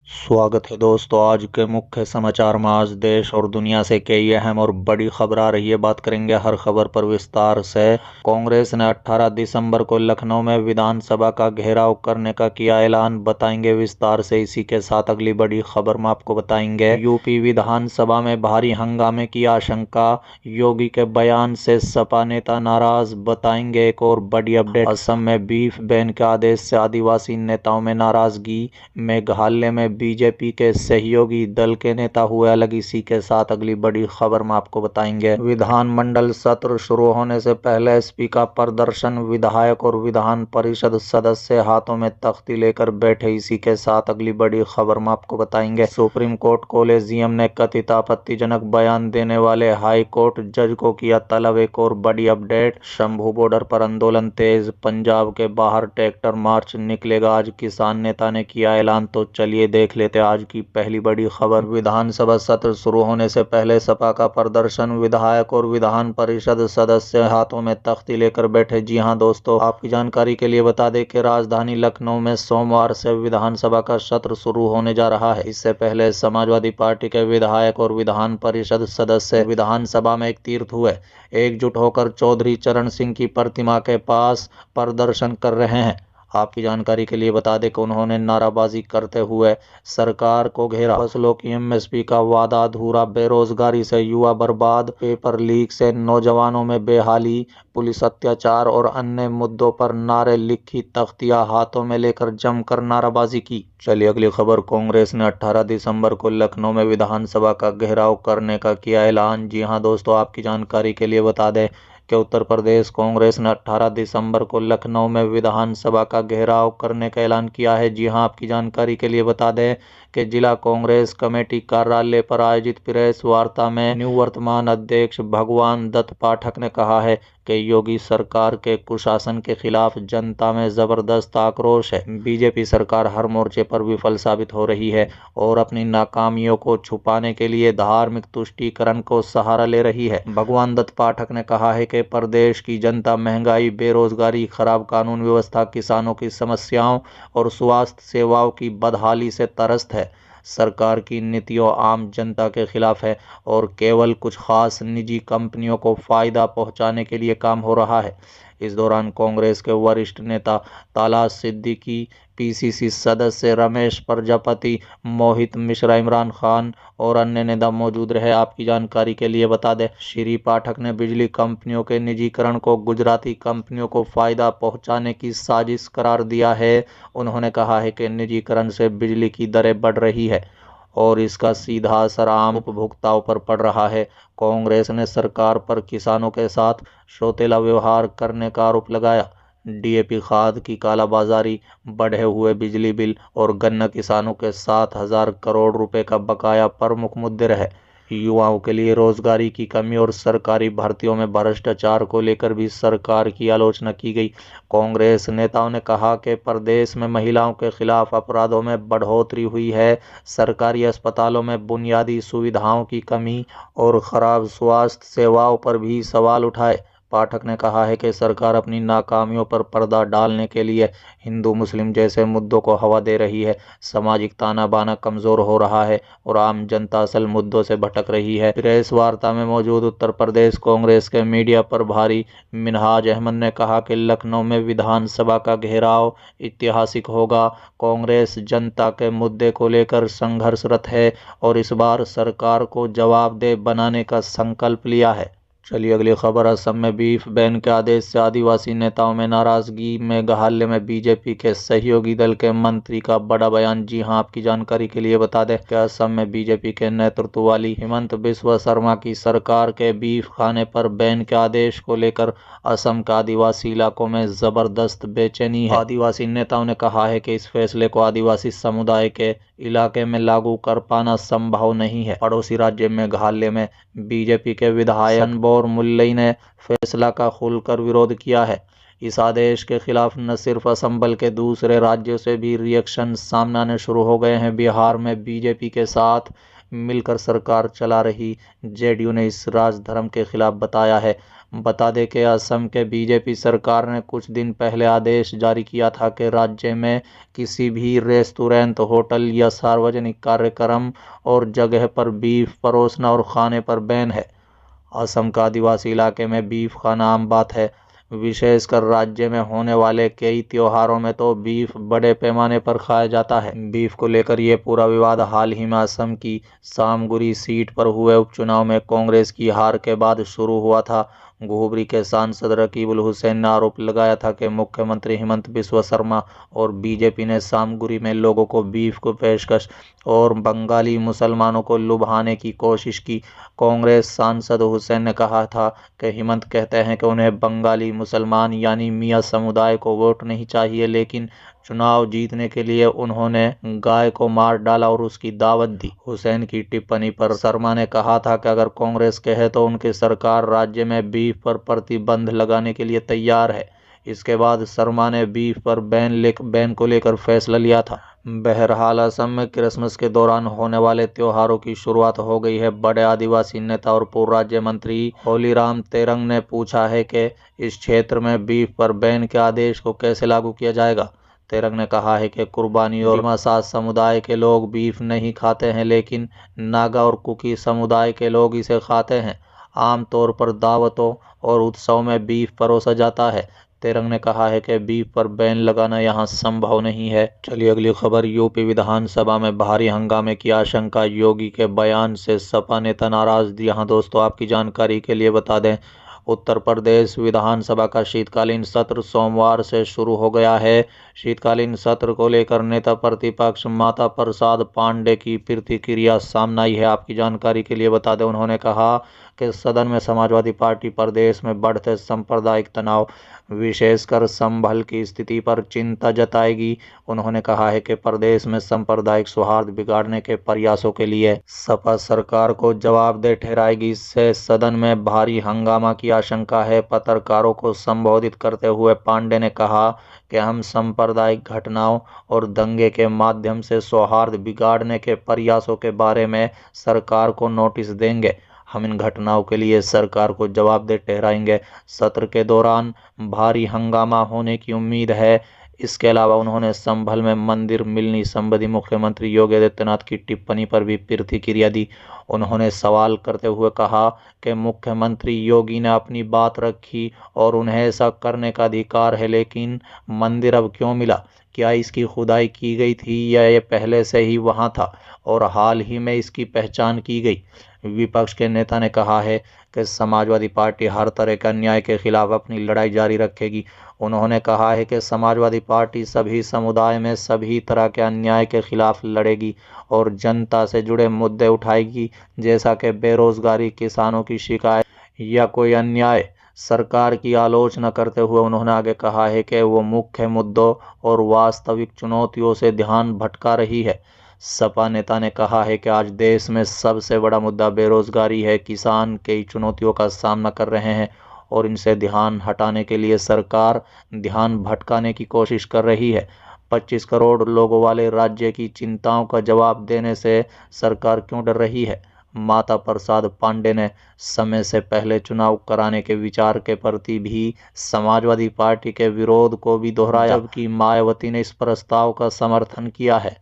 स्वागत है दोस्तों। आज के मुख्य समाचार में आज देश और दुनिया से कई अहम और बड़ी खबर आ रही है। बात करेंगे हर खबर पर विस्तार से। कांग्रेस ने 18 दिसंबर को लखनऊ में विधानसभा का घेराव करने का किया ऐलान, बताएंगे विस्तार से। इसी के साथ अगली बड़ी खबर में आपको बताएंगे यूपी विधानसभा में भारी हंगामे की आशंका, योगी के बयान से सपा नेता नाराज, बताएंगे एक और बड़ी अपडेट। असम में बीफ बैन के आदेश से आदिवासी नेताओं में नाराजगी, मेघालय में बीजेपी के सहयोगी दल के नेता हुए अलग। इसी के साथ अगली बड़ी खबर में आपको बताएंगे विधानमंडल सत्र शुरू होने से पहले एसपी का प्रदर्शन, विधायक और विधान परिषद सदस्य हाथों में तख्ती लेकर बैठे। इसी के साथ अगली बड़ी खबर में आपको बताएंगे सुप्रीम कोर्ट कॉलेजियम ने कथित आपत्तिजनक बयान देने वाले हाई कोर्ट जज को किया तलब। एक और बड़ी अपडेट, शंभू बॉर्डर पर आंदोलन तेज, पंजाब के बाहर ट्रैक्टर मार्च निकलेगा आज, किसान नेता ने किया ऐलान। तो चलिए देख लेते आज की पहली बड़ी खबर। विधानसभा सत्र शुरू होने से पहले सपा का प्रदर्शन, विधायक और विधान परिषद सदस्य हाथों में तख्ती लेकर बैठे। जी हां दोस्तों, आपकी जानकारी के लिए बता दें कि राजधानी लखनऊ में सोमवार से विधानसभा का सत्र शुरू होने जा रहा है। इससे पहले समाजवादी पार्टी के विधायक और विधान परिषद सदस्य विधानसभा में एक तीर्थ हुए, एकजुट होकर चौधरी चरण सिंह की प्रतिमा के पास प्रदर्शन कर रहे हैं। आपकी जानकारी के लिए बता दें कि उन्होंने नाराबाजी करते हुए सरकार को घेरा। फसलों की एमएसपी का वादा अधूरा, बेरोजगारी से युवा बर्बाद, पेपर लीक से नौजवानों में बेहाली, पुलिस अत्याचार और अन्य मुद्दों पर नारे लिखी तख्तियां हाथों में लेकर जमकर नाराबाजी की। चलिए अगली खबर। कांग्रेस ने 18 दिसंबर को लखनऊ में विधानसभा का घेराव करने का किया ऐलान। जी हां दोस्तों, आपकी जानकारी के लिए बता दें कि उत्तर प्रदेश कांग्रेस ने 18 दिसंबर को लखनऊ में विधानसभा का घेराव करने का ऐलान किया है। जी हां, आपकी जानकारी के लिए बता दें कि जिला कांग्रेस कमेटी कार्यालय पर आयोजित प्रेस वार्ता में निवर्तमान अध्यक्ष भगवान दत्त पाठक ने कहा है कि योगी सरकार के कुशासन के खिलाफ जनता में जबरदस्त आक्रोश है। बीजेपी सरकार हर मोर्चे पर विफल साबित हो रही है और अपनी नाकामियों को छुपाने के लिए धार्मिक तुष्टीकरण को सहारा ले रही है। भगवान दत्त पाठक ने कहा है कि प्रदेश की जनता महंगाई, बेरोजगारी, खराब कानून व्यवस्था, किसानों की समस्याओं और स्वास्थ्य सेवाओं की बदहाली से त्रस्त है। सरकार की नीतियों आम जनता के खिलाफ है और केवल कुछ खास निजी कंपनियों को फायदा पहुंचाने के लिए काम हो रहा है। इस दौरान कांग्रेस के वरिष्ठ नेता तालाश सिद्दीकी, पीसीसी सदस्य रमेश प्रजापति, मोहित मिश्रा, इमरान खान और अन्य नेता मौजूद रहे। आपकी जानकारी के लिए बता दें, श्री पाठक ने बिजली कंपनियों के निजीकरण को गुजराती कंपनियों को फायदा पहुंचाने की साजिश करार दिया है। उन्होंने कहा है कि निजीकरण से बिजली की दरें बढ़ रही है और इसका सीधा असर आम उपभोक्ताओं पर पड़ रहा है। कांग्रेस ने सरकार पर किसानों के साथ सौतेला व्यवहार करने का आरोप लगाया। डीएपी खाद की कालाबाजारी, बढ़े हुए बिजली बिल और गन्ना किसानों के 7,000 करोड़ रुपए का बकाया प्रमुख मुद्दे रहे। युवाओं के लिए रोजगारी की कमी और सरकारी भर्तियों में भ्रष्टाचार को लेकर भी सरकार की आलोचना की गई। कांग्रेस नेताओं ने कहा कि प्रदेश में महिलाओं के खिलाफ अपराधों में बढ़ोतरी हुई है, सरकारी अस्पतालों में बुनियादी सुविधाओं की कमी और खराब स्वास्थ्य सेवाओं पर भी सवाल उठाए। पाठक ने कहा है कि सरकार अपनी नाकामियों पर पर्दा डालने के लिए हिंदू मुस्लिम जैसे मुद्दों को हवा दे रही है। सामाजिक ताना बाना कमजोर हो रहा है और आम जनता असल मुद्दों से भटक रही है। प्रेस वार्ता में मौजूद उत्तर प्रदेश कांग्रेस के मीडिया प्रभारी मिनहाज अहमद ने कहा कि लखनऊ में विधानसभा का घेराव ऐतिहासिक होगा। कांग्रेस जनता के मुद्दे को लेकर संघर्षरत है और इस बार सरकार को जवाबदेह बनाने का संकल्प लिया है। चलिए अगली खबर। असम में बीफ बैन के आदेश से आदिवासी नेताओं में नाराजगी, मेघालय में बीजेपी के सहयोगी दल के मंत्री का बड़ा बयान। जी हां, आपकी जानकारी के लिए बता दें कि असम में बीजेपी के नेतृत्व वाली हिमंत बिस्वा शर्मा की सरकार के बीफ खाने पर बैन के आदेश को लेकर असम के आदिवासी इलाकों में जबरदस्त बेचैनी है। आदिवासी नेताओं ने कहा है कि इस फैसले को आदिवासी समुदाय के इलाके में लागू कर पाना संभव नहीं है। पड़ोसी राज्य मेघालय में बीजेपी के विधायक सनबोर मुल्लई ने फैसला का खुलकर विरोध किया है। इस आदेश के खिलाफ न सिर्फ असम बल्कि दूसरे राज्यों से भी रिएक्शन सामने आने शुरू हो गए हैं। बिहार में बीजेपी के साथ मिलकर सरकार चला रही जेडीयू ने इस राजधर्म के खिलाफ बताया है। बता दें कि असम के बीजेपी सरकार ने कुछ दिन पहले आदेश जारी किया था कि राज्य में किसी भी रेस्टोरेंट, होटल या सार्वजनिक कार्यक्रम और जगह पर बीफ परोसना और खाने पर बैन है। असम का आदिवासी इलाके में बीफ खाना आम बात है। विशेषकर राज्य में होने वाले कई त्योहारों में तो बीफ बड़े पैमाने पर खाया जाता है। बीफ को लेकर ये पूरा विवाद हाल ही में असम की सामगुरी सीट पर हुए उपचुनाव में कांग्रेस की हार के बाद शुरू हुआ था। गोबरी के सांसद रकीबुल हुसैन ने आरोप लगाया था कि मुख्यमंत्री हिमंत बिस्वा शर्मा और बीजेपी ने सामगुरी में लोगों को बीफ को पेशकश और बंगाली मुसलमानों को लुभाने की कोशिश की। कांग्रेस सांसद हुसैन ने कहा था कि हिमंत कहते हैं कि उन्हें बंगाली मुसलमान यानी मियाँ समुदाय को वोट नहीं चाहिए, लेकिन चुनाव जीतने के लिए उन्होंने गाय को मार डाला और उसकी दावत दी। हुसैन की टिप्पणी पर शर्मा ने कहा था कि अगर कांग्रेस कहे तो उनकी सरकार राज्य में बीफ पर प्रतिबंध लगाने के लिए तैयार है। इसके बाद शर्मा ने बीफ पर बैन को लेकर फैसला लिया था। बहरहाल असम में क्रिसमस के दौरान होने वाले त्योहारों की शुरुआत हो गई है। बड़े आदिवासी नेता और पूर्व राज्य मंत्री होलीराम तेरंग ने पूछा है कि इस क्षेत्र में बीफ पर बैन के आदेश को कैसे लागू किया जाएगा। तेरंग ने कहा है कि कुर्बानी और दिमासा समुदाय के लोग बीफ नहीं खाते हैं, लेकिन नागा और कुकी समुदाय के लोग इसे खाते हैं। आमतौर पर दावतों और उत्सव में बीफ परोसा जाता है। तेरंग ने कहा है कि बीफ पर बैन लगाना यहाँ संभव नहीं है। चलिए अगली खबर। यूपी विधानसभा में भारी हंगामे की आशंका, योगी के बयान से सपा नेता नाराज। यहाँ दोस्तों आपकी जानकारी के लिए बता दें, उत्तर प्रदेश विधानसभा का शीतकालीन सत्र सोमवार से शुरू हो गया है। शीतकालीन सत्र को लेकर नेता प्रतिपक्ष माता प्रसाद पांडे की प्रतिक्रिया सामने आई है। आपकी जानकारी के लिए बता दें, उन्होंने कहा कि सदन में समाजवादी पार्टी प्रदेश में बढ़ते सांप्रदायिक तनाव, विशेषकर संभल की स्थिति पर चिंता जताएगी। उन्होंने कहा है कि प्रदेश में सांप्रदायिक सौहार्द बिगाड़ने के प्रयासों के लिए सपा सरकार को जवाबदेह ठहराएगी। इससे सदन में भारी हंगामा की आशंका है। पत्रकारों को संबोधित करते हुए पांडे ने कहा कि हम सांप्रदायिक घटनाओं और दंगे के माध्यम से सौहार्द बिगाड़ने के प्रयासों के बारे में सरकार को नोटिस देंगे। हम इन घटनाओं के लिए सरकार को जवाबदेह ठहराएंगे। सत्र के दौरान भारी हंगामा होने की उम्मीद है। इसके अलावा उन्होंने संभल में मंदिर मिलनी संबंधी मुख्यमंत्री योगी आदित्यनाथ की टिप्पणी पर भी प्रतिक्रिया दी। उन्होंने सवाल करते हुए कहा कि मुख्यमंत्री योगी ने अपनी बात रखी और उन्हें ऐसा करने का अधिकार है, लेकिन मंदिर अब क्यों मिला? क्या इसकी खुदाई की गई थी या ये पहले से ही वहां था और हाल ही में इसकी पहचान की गई? विपक्ष के नेता ने कहा है कि समाजवादी पार्टी हर तरह के अन्याय के खिलाफ अपनी लड़ाई जारी रखेगी। उन्होंने कहा है कि समाजवादी पार्टी सभी समुदाय में सभी तरह के अन्याय के खिलाफ लड़ेगी और जनता से जुड़े मुद्दे उठाएगी, जैसा कि बेरोजगारी, किसानों की शिकायत या कोई अन्याय। सरकार की आलोचना करते हुए उन्होंने आगे कहा है कि वो मुख्य मुद्दों और वास्तविक चुनौतियों से ध्यान भटका रही है। सपा नेता ने कहा है कि आज देश में सबसे बड़ा मुद्दा बेरोजगारी है। किसान कई चुनौतियों का सामना कर रहे हैं और इनसे ध्यान हटाने के लिए सरकार ध्यान भटकाने की कोशिश कर रही है। 25 करोड़ लोगों वाले राज्य की चिंताओं का जवाब देने से सरकार क्यों डर रही है? माता प्रसाद पांडे ने समय से पहले चुनाव कराने के विचार के प्रति भी समाजवादी पार्टी के विरोध को भी दोहराया, जबकि मायावती ने इस प्रस्ताव का समर्थन किया है।